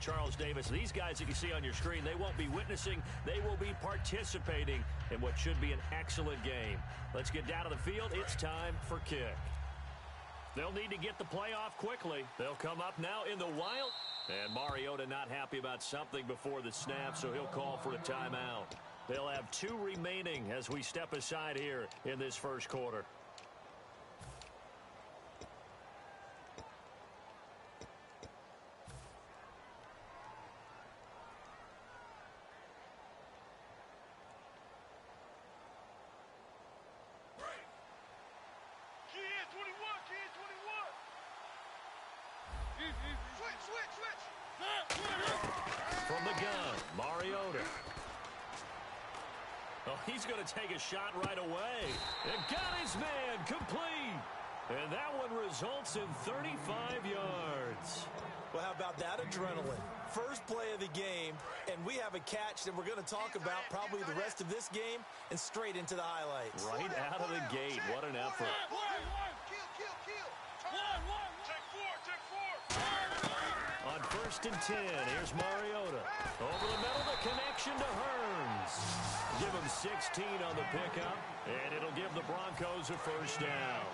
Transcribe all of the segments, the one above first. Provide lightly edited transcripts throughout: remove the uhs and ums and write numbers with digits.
Charles Davis. These guys that you see on your screen, they won't be witnessing. They will be participating in what should be an excellent game. Let's get down to the field. It's time for kick. They'll need to get the play off quickly. They'll come up now in the wild. And Mariota not happy about something before the snap, so he'll call for a timeout. They'll have 2 remaining as we step aside here in this first quarter. From the gun, Mariota. Oh, he's going to take a shot right away. And got his man complete. And that one results in 35 yards. Well, how about that adrenaline? First play of the game, and we have a catch that we're going to talk about probably the rest of this game and straight into the highlights. Right out of the gate. What an effort. On 1st and 10, here's Mariota. Over the middle, the connection to Hearns. Give him 16 on the pickup, and it'll give the Broncos a first down.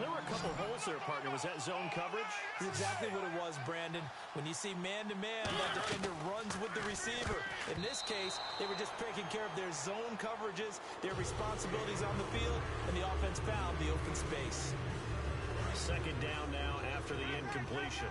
There were a couple of holes there, partner. Was that zone coverage? That's exactly what it was, Brandon. When you see man-to-man, that defender runs with the receiver. In this case, they were just taking care of their zone coverages, their responsibilities on the field, and the offense found the open space. 2nd down now after the incompletion.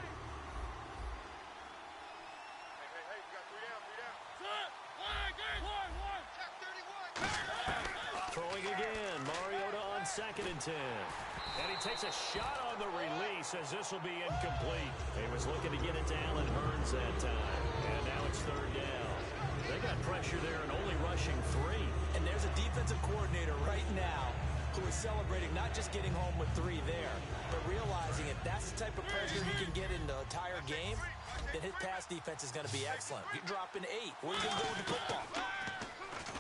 Throwing again, Mariota on 2nd and 10. And he takes a shot on the release as this will be incomplete. He was looking to get it to Allen Hearns that time. And now it's 3rd down. They got pressure there and only rushing 3. And there's a defensive coordinator right now who is celebrating not just getting home with 3 there, but realizing if that's the type of pressure he can get in the entire game, then his pass defense is going to be excellent. You're dropping 8. Where are you going to go with the football?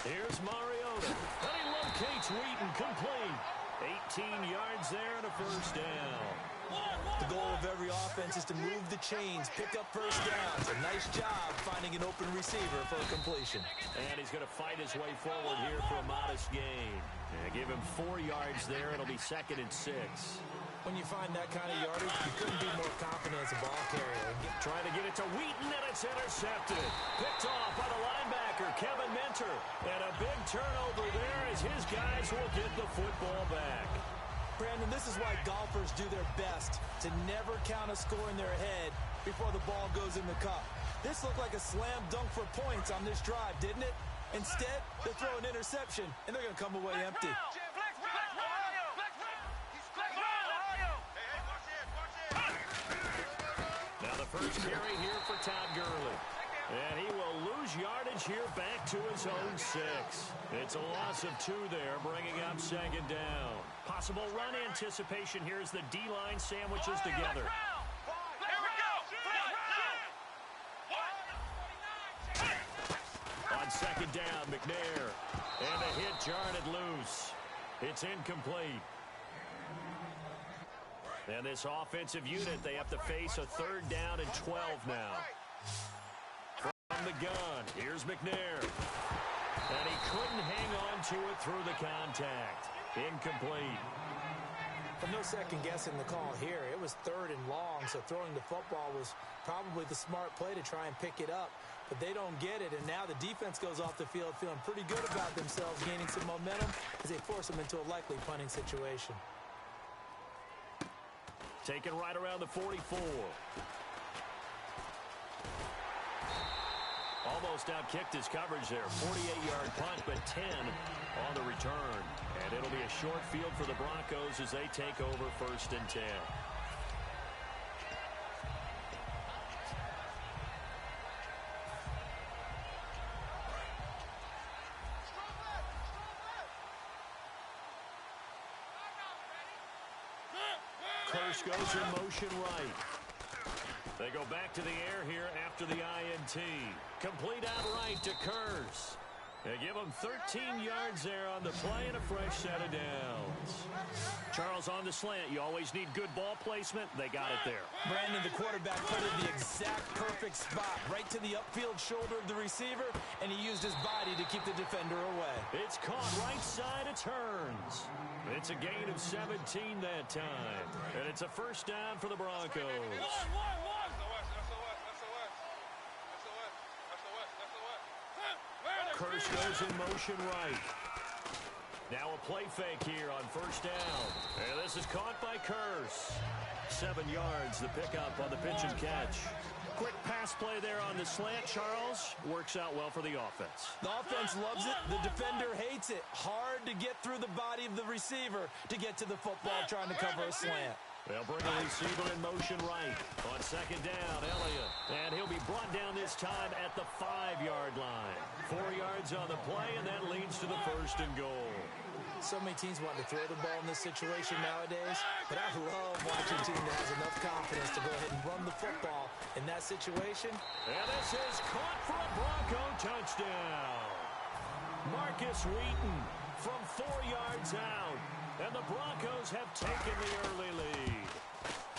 Here's Mariota. And he locates Wheaton complete. 18 yards there and a first down. The goal of every offense is to move the chains, pick up first downs. A nice job finding an open receiver for a completion. And he's going to fight his way forward here for a modest gain. And give him 4 yards there. It'll be 2nd and 6. When you find that kind of yardage, you couldn't be more confident as a ball carrier. Trying to get it to Wheaton, and it's intercepted. Picked off by the linebacker, Kevin Minter. And a big turnover there as his guys will get the football back. Brandon, this is why golfers do their best to never count a score in their head before the ball goes in the cup. This looked like a slam dunk for points on this drive, didn't it? Instead, they throw an interception, and they're going to come away empty. Now the first carry here for Todd Gurley. And he will lose yardage here back to his own 6. It's a loss of 2 there, bringing up 2nd down. Possible run anticipation here as the D-line sandwiches together. On 2nd down, McNair. And a hit jarred loose. It's incomplete. And this offensive unit, they have to face a 3rd down and 12 now. From the gun, here's McNair. And he couldn't hang on to it through the contact. Incomplete. But no second guessing the call here. It was 3rd and long, so throwing the football was probably the smart play to try and pick it up. But they don't get it, and now the defense goes off the field feeling pretty good about themselves, gaining some momentum as they force them into a likely punting situation. Taken right around the 44. Almost outkicked his coverage there. 48-yard punt, but 10 on the return. And it'll be a short field for the Broncos as they take over 1st and 10. Curse goes in motion right. They go back to the air here after the INT. Complete outright to Curse. They give him 13 yards there on the play and a fresh set of downs. Charles, on the slant, you always need good ball placement. They got it there. Brandon, the quarterback, put it in the exact perfect spot, right to the upfield shoulder of the receiver, and he used his body to keep the defender away. It's caught right side, it turns. It's a gain of 17 that time, and it's a first down for the Broncos. Curse goes in motion right. Now a play fake here on first down. And this is caught by Curse. 7 yards, the pickup on the pitch and catch. Quick pass play there on the slant, Charles. Works out well for the offense. The offense loves it. The defender hates it. Hard to get through the body of the receiver to get to the football trying to cover a slant. They'll bring the receiver in motion right. On second down, Elliott. And he'll be brought down this time at the 5-yard line. 4 yards on the play, and that leads to the first and goal. So many teams want to throw the ball in this situation nowadays, but I love watching a team that has enough confidence to go ahead and run the football in that situation. And this is caught for a Bronco touchdown. Marcus Wheaton from 4 yards out. And the Broncos have taken the early lead.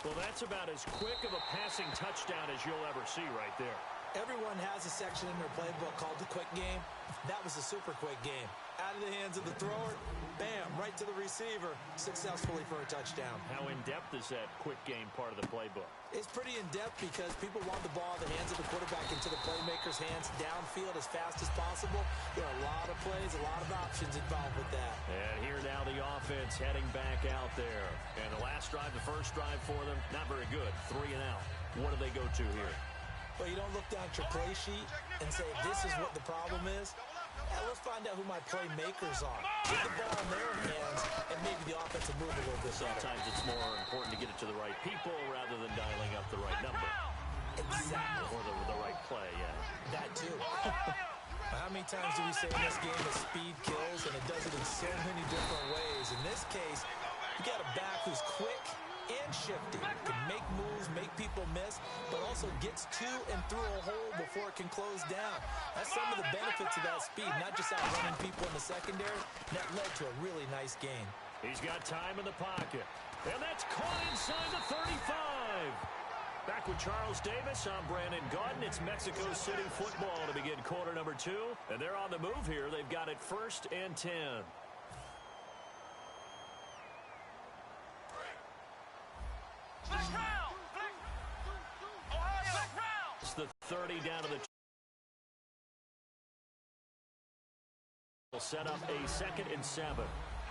Well, that's about as quick of a passing touchdown as you'll ever see right there. Everyone has a section in their playbook called the quick game. That was a super quick game. Out of the hands of the thrower, bam, right to the receiver, successfully for a touchdown. How in-depth is that quick game part of the playbook? It's pretty in-depth because people want the ball in the hands of the quarterback into the playmaker's hands downfield as fast as possible. There are a lot of plays, a lot of options involved with that. And here now the offense heading back out there. And the last drive, the first drive for them, not very good. 3 and out. What do they go to here? Well, you don't look down at your play sheet and say, this is what the problem is. Let's find out who my playmakers are. Get the ball in their hands, and maybe the offense will move a little bit better. Sometimes it's more important to get it to the right people rather than dialing up the right number. Exactly. Or the right play, yeah. That too. How many times do we say in this game that speed kills, and it does it in so many different ways? In this case, you got a back who's quick and shifty, can make moves, make people miss, but also gets to and through a hole before it can close down. That's some of the benefits of that speed, not just outrunning people in the secondary. That led to a really nice game. He's got time in the pocket, and that's caught inside the 35. Back with Charles Davis, I'm Brandon Gaudin. It's Mexico City football to begin quarter number 2, and they're on the move here. They've got it 1st and 10. It's the 30 down to the set up a 2nd and 7.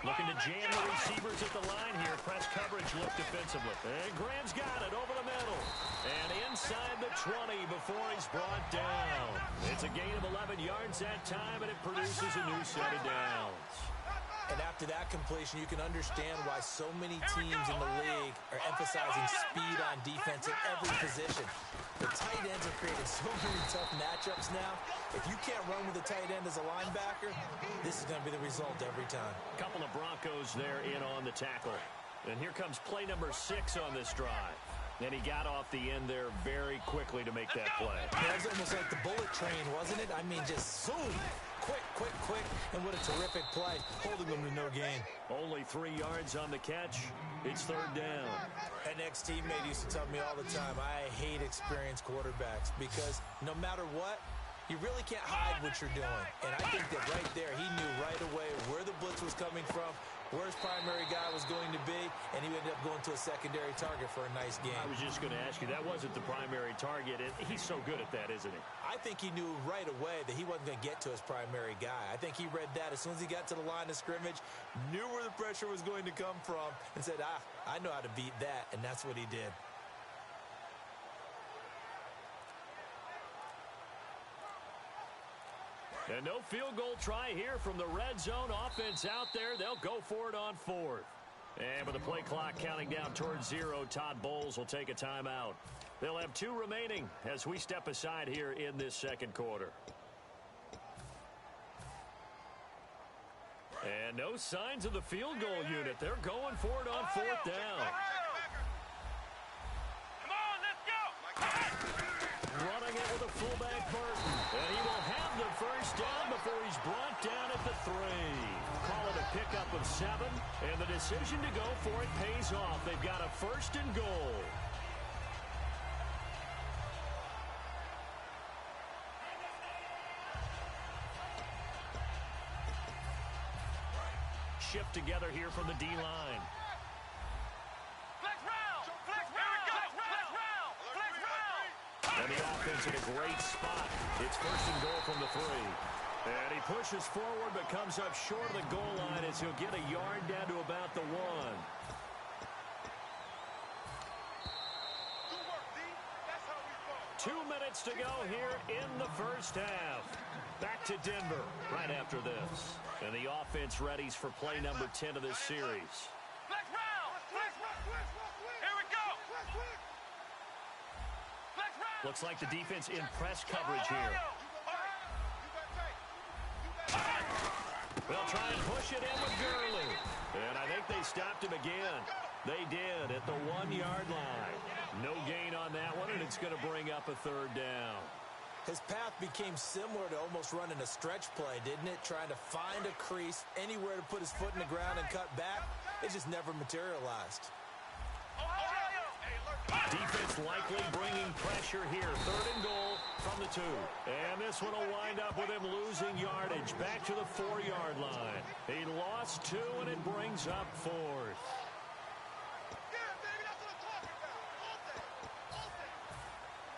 Looking to jam the receivers at the line here. Press coverage look defensively. And Graham's got it over the middle. And inside the 20 before he's brought down. It's a gain of 11 yards that time, and it produces a new set of downs. And after that completion, you can understand why so many teams in the league are emphasizing speed on defense at every position. The tight ends have created so many tough matchups now. If you can't run with a tight end as a linebacker, this is going to be the result every time. A couple of Broncos there in on the tackle. And here comes play number 6 on this drive. And he got off the end there very quickly to make that play. It was almost like the bullet train, wasn't it? I mean, just zoom. Quick, quick, quick. And what a terrific play, holding them to no gain. Only 3 yards on the catch. It's 3rd down. An ex-teammate used to tell me all the time, I hate experienced quarterbacks because no matter what, you really can't hide what you're doing. And I think that right there, he knew right away where the blitz was coming from, where his primary guy was going to be, and he ended up going to a secondary target for a nice game. I was just going to ask you, that wasn't the primary target, and he's so good at that, isn't he? I think he knew right away that he wasn't going to get to his primary guy. I think he read that as soon as he got to the line of scrimmage, knew where the pressure was going to come from, and said, I know how to beat that, and that's what he did. And no field goal try here from the red zone. Offense out there. They'll go for it on 4th. And with the play clock counting down towards 0, Todd Bowles will take a timeout. They'll have 2 remaining as we step aside here in this 2nd quarter. And no signs of the field goal unit. They're going for it on 4th down. Come on, let's go! Running it with a fullback Burton. And he will have the first down before he's brought 7, and the decision to go for it pays off. They've got a 1st and goal. Shift together here from the D-line. And the offense in a great spot. It's 1st and goal from the 3. And he pushes forward but comes up short of the goal line as he'll get a yard down to about the 1. Two minutes to go here in the first half. Back to Denver right after this. And the offense readies for play number 10 of this series. Looks like the defense in press coverage here. They'll try and push it in with Gurley. And I think they stopped him again. They did at the 1-yard line. No gain on that one, and it's going to bring up a 3rd down. His path became similar to almost running a stretch play, didn't it? Trying to find a crease, anywhere to put his foot in the ground and cut back. It just never materialized. Defense likely bringing pressure here. 3rd and goal from the 2. And this one will wind up with him losing yardage. Back to the 4-yard line. He lost 2, and it brings up 4th.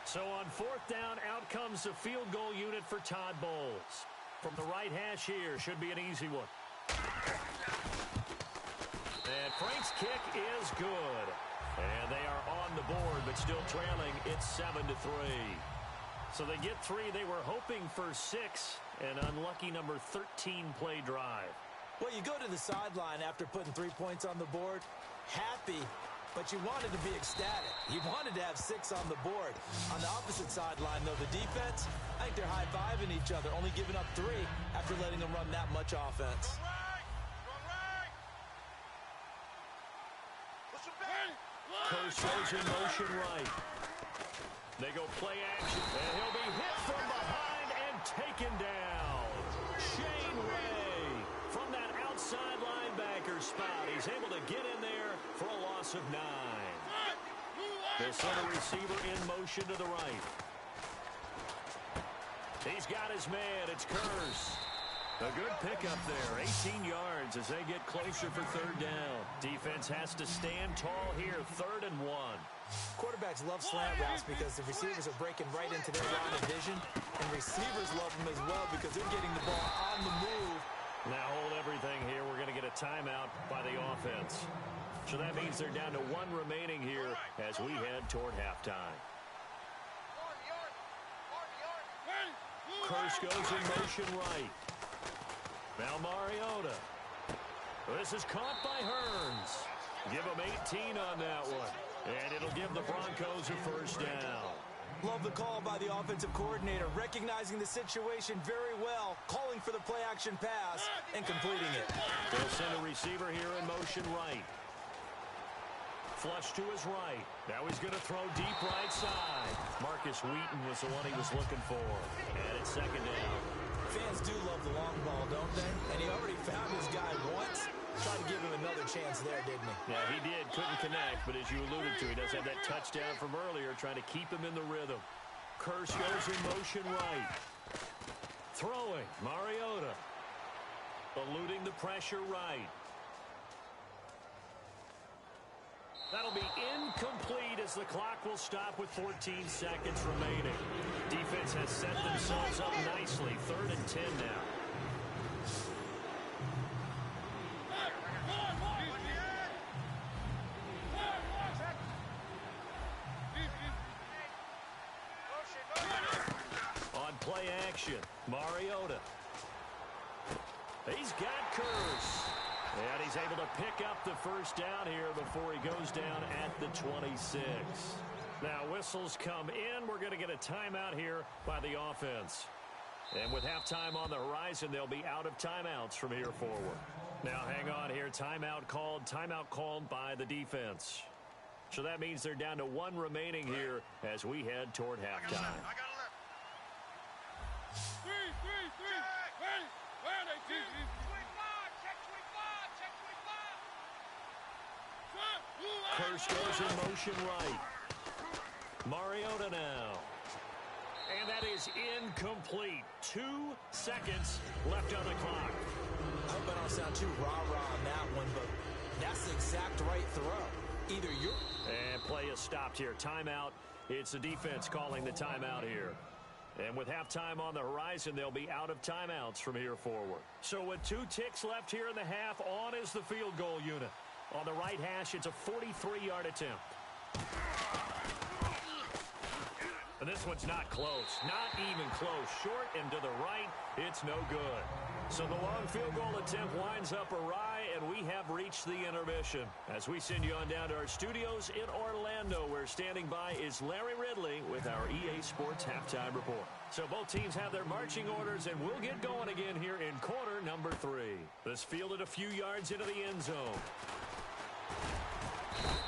So on 4th down, out comes the field goal unit for Todd Bowles. From the right hash here, should be an easy one. And Frank's kick is good. And they are on the board, but still trailing. It's 7-3. So they get 3. They were hoping for 6. An unlucky number 13 play drive. Well, you go to the sideline after putting 3 points on the board, happy, but you wanted to be ecstatic. You wanted to have 6 on the board. On the opposite sideline, though, the defense, I think they're high-fiving each other, only giving up 3 after letting them run that much offense. Curse goes in motion right. They go play action, and he'll be hit from behind and taken down. Shane Ray from that outside linebacker spot. He's able to get in there for a loss of 9. The center receiver in motion to the right. He's got his man. It's Curse. A good pickup there, 18 yards as they get closer for 3rd down. Defense has to stand tall here, 3rd and 1. Quarterbacks love slant routes because the receivers are breaking right into their line of vision, and receivers love them as well because they're getting the ball on the move. Now hold everything here. We're going to get a timeout by the offense. So that means they're down to 1 remaining here as we head toward halftime. Curse goes in motion right. Now Mariota. This is caught by Hearns. Give him 18 on that one. And it'll give the Broncos a 1st down. Love the call by the offensive coordinator, recognizing the situation very well, calling for the play-action pass, and completing it. They'll send a receiver here in motion right. Flush to his right. Now he's going to throw deep right side. Marcus Wheaton was the one he was looking for. And it's 2nd down. Fans do love the long ball, don't they? And he already found his guy once. Tried to give him another chance there, didn't he? Yeah, he did. Couldn't connect, but as you alluded to, he does have that touchdown from earlier, trying to keep him in the rhythm. Curse goes in motion right. Throwing, Mariota. Eluding the pressure right. That'll be incomplete as the clock will stop with 14 seconds remaining. Defense has set themselves up nicely. 3rd and 10 now. On play action, Mariota. He's got Curse. And he's able to pick up the 1st down here before he goes down at the 26. Now whistles come in. We're going to get a timeout here by the offense. And with halftime on the horizon, they'll be out of timeouts from here forward. Now hang on here. Timeout called by the defense. So that means they're down to 1 remaining here as we head toward halftime. I got 11. Three. Where are they? Check 25. Hurst goes in motion right. Mariota now. And that is incomplete. 2 seconds left on the clock. I hope I don't sound too rah-rah on that one, but that's the exact right throw. Either you're... And play is stopped here. Timeout. It's the defense calling the timeout here. And with halftime on the horizon, they'll be out of timeouts from here forward. So with 2 ticks left here in the half, on is the field goal unit. On the right hash, it's a 43-yard attempt. And this one's not close. Not even close. Short and to the right, it's no good. So the long field goal attempt winds up awry, and we have reached the intermission. As we send you on down to our studios in Orlando, where standing by is Larry Ridley with our EA Sports Halftime Report. So both teams have their marching orders, and we'll get going again here in quarter number 3. This fielded a few yards into the end zone.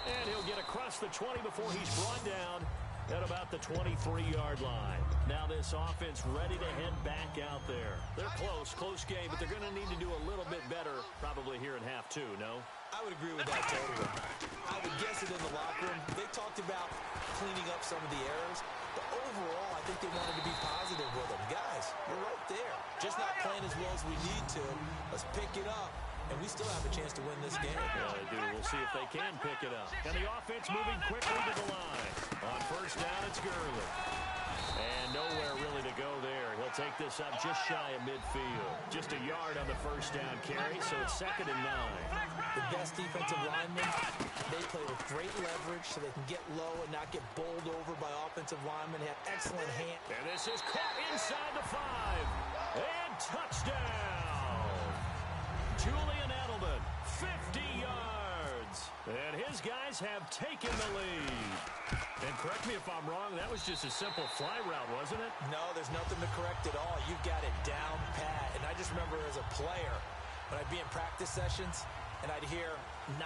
And he'll get across the 20 before he's brought down at about the 23-yard line. Now this offense ready to head back out there. They're close game, but they're going to need to do a little bit better probably here in half 2, no? I would agree with that totally. I would guess it in the locker room. They talked about cleaning up some of the errors, but overall, I think they wanted to be positive with them. Guys, we're right there. Just not playing as well as we need to. Let's pick it up. And we still have a chance to win this game. Yeah, they do. We'll see if they can pick it up. And the offense moving quickly to the line. On first down, it's Gurley. And nowhere really to go there. He'll take this up just shy of midfield. Just a yard on the first down carry, so it's 2nd and 9. The best defensive linemen, they play with great leverage so they can get low and not get bowled over by offensive linemen. They have excellent hand. And this is caught inside the 5. And touchdown! Julian Edelman, 50 yards. And his guys have taken the lead. And correct me if I'm wrong, that was just a simple fly route, wasn't it? No, there's nothing to correct at all. You've got it down pat. And I just remember as a player, when I'd be in practice sessions and I'd hear 9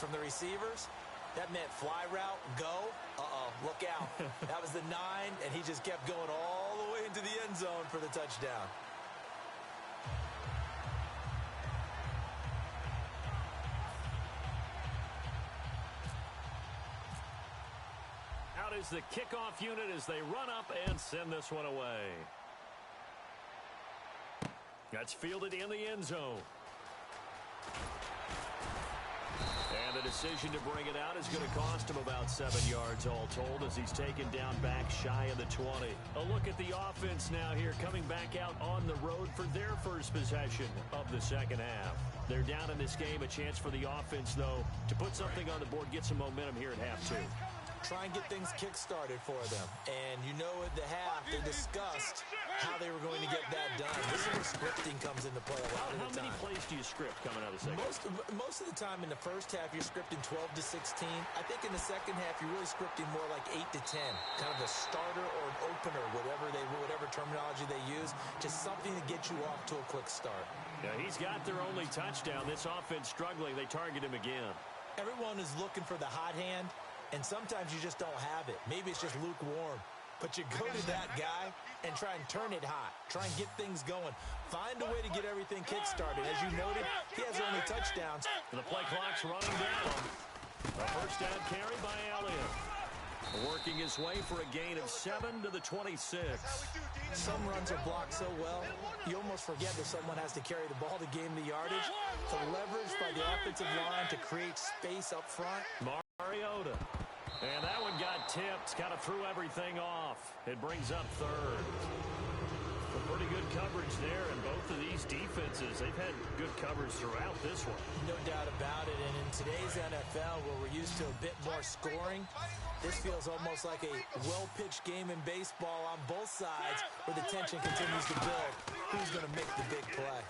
from the receivers, that meant fly route, go. Look out. That was the 9, and he just kept going all the way into the end zone for the touchdown. Is the kickoff unit as they run up and send this one away. That's fielded in the end zone. And the decision to bring it out is going to cost him about 7 yards all told as he's taken down back shy of the 20. A look at the offense now here coming back out on the road for their first possession of the second half. They're down in this game. A chance for the offense, though, to put something on the board, get some momentum here at half 2. Try and get things kick-started for them. And you know at the half, they discussed how they were going to get that done. This is where scripting comes into play a lot of the time. How many plays do you script coming out of the second? Most of the time in the first half, you're scripting 12 to 16. I think in the second half, you're really scripting more like 8 to 10. Kind of a starter or an opener, whatever terminology they use. Just something to get you off to a quick start. Yeah, he's got their only touchdown. This offense struggling. They target him again. Everyone is looking for the hot hand. And sometimes you just don't have it. Maybe it's just lukewarm. But you go to that guy and try and turn it hot. Try and get things going. Find a way to get everything kick-started. As you noted, he has only touchdowns. The play clock's running down. A first down carry by Elliott. Working his way for a gain of 7 to the 26. Some runs are blocked so well, you almost forget that someone has to carry the ball to gain the yardage. The leverage by the offensive line to create space up front. Mariota. And that one got tipped. Kind of threw everything off. It brings up 3rd. Some pretty good coverage there, and both of these defenses, they've had good coverage throughout this one. No doubt about it, and in today's NFL, where we're used to a bit more scoring, this feels almost like a well-pitched game in baseball on both sides, where the tension continues to build. Who's going to make the big play?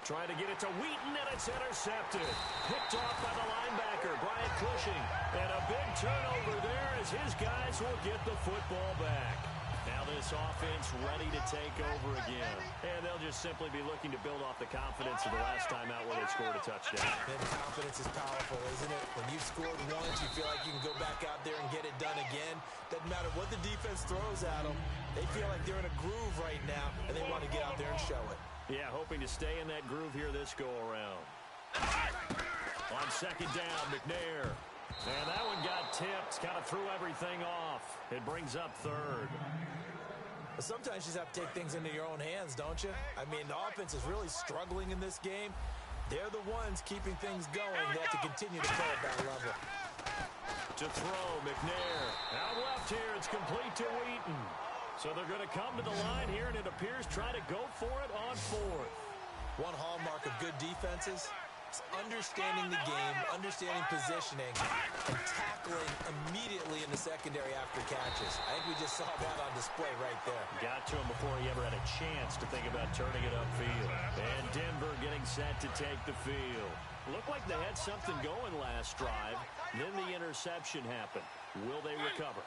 Trying to get it to Wheaton, and it's intercepted. Picked off by the linebacker, Brian Cushing. And a big turnover there as his guys will get the football back. Now this offense ready to take over again. And they'll just simply be looking to build off the confidence of the last time out where they scored a touchdown. And confidence is powerful, isn't it? When you've scored once, you feel like you can go back out there and get it done again. Doesn't matter what the defense throws at them. They feel like they're in a groove right now, and they want to get out there and show it. Yeah, hoping to stay in that groove here this go-around. On second down, McNair. And that one got tipped, kind of threw everything off. It brings up third. But sometimes you just have to take things into your own hands, don't you? I mean, the offense is really struggling in this game. They're the ones keeping things going. They have to continue to play at that level. To throw, McNair. Out left here, it's complete to Wheaton. So they're going to come to the line here, and it appears try to go for it on fourth. One hallmark of good defenses is understanding the game, understanding positioning, and tackling immediately in the secondary after catches. I think we just saw that on display right there. Got to him before he ever had a chance to think about turning it upfield. And Denver getting set to take the field. Looked like they had something going last drive. Then the interception happened. Will they recover?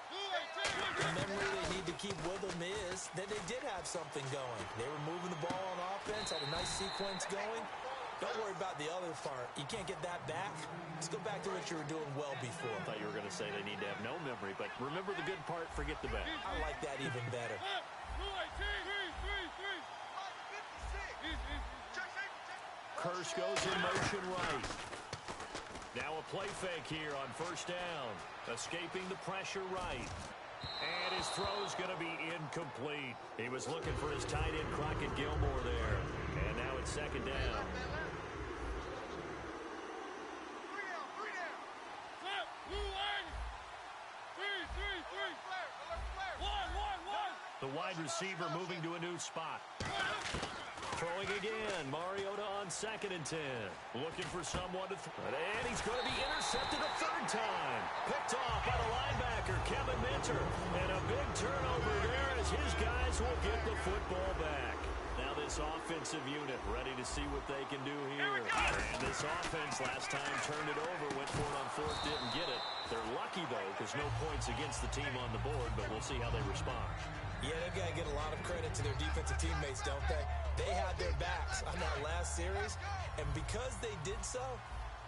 The memory they need to keep with them is that they did have something going. They were moving the ball on offense, had a nice sequence going. Don't worry about the other part. You can't get that back. Let's go back to what you were doing well before. I thought you were going to say they need to have no memory, but remember the good part, forget the bad. I like that even better. Curse goes in motion right. Now a play fake here on first down. Escaping the pressure right. And his throw's going to be incomplete. He was looking for his tight end, Crockett Gilmore, there. And now it's second down. The wide receiver moving to a new spot. Throwing again. Mariota on second and 10. Looking for someone to throw. And he's going to be intercepted a third time. Picked off by the linebacker, Kevin Minter. And a big turnover there as his guys will get the football back. Now this offensive unit ready to see what they can do here. And this offense last time turned it over, went for it on fourth, didn't get it. They're lucky, though, because no points against the team on the board, but we'll see how they respond. Yeah, they've got to get a lot of credit to their defensive teammates, don't they? They had their backs on that last series, and because they did so,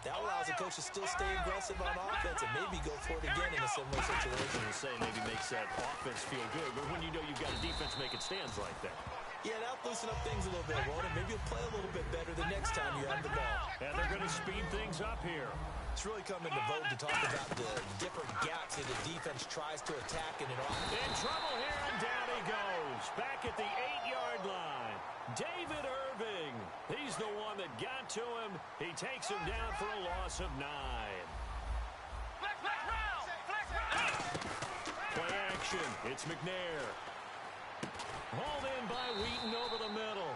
that allows the coach to still stay aggressive on offense and maybe go for it again in a similar situation. You say maybe makes that offense feel good, but when you know you've got a defense making stands like that. Yeah, that'll loosen up things a little bit, won't it? Maybe you'll play a little bit better the next time you have the ball. And they're going to speed things up here. It's really come into vogue to talk about the different gaps that the defense tries to attack in an offense. In trouble here, and down he goes. Back at the 8-yard line. David Irving. He's the one that got to him. He takes him down for a loss of 9. Play action. It's McNair. Hauled in by Wheaton over the middle.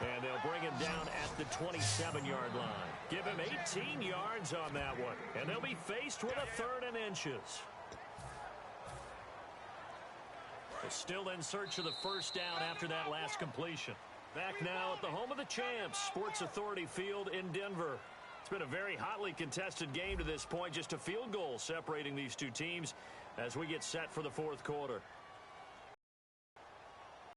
And they'll bring him down at the 27-yard line. Give him 18 yards on that one. And they'll be faced with a 3rd and inches. They're still in search of the first down after that last completion. Back now at the home of the champs, Sports Authority Field in Denver. It's been a very hotly contested game to this point. Just a field goal separating these two teams as we get set for the fourth quarter.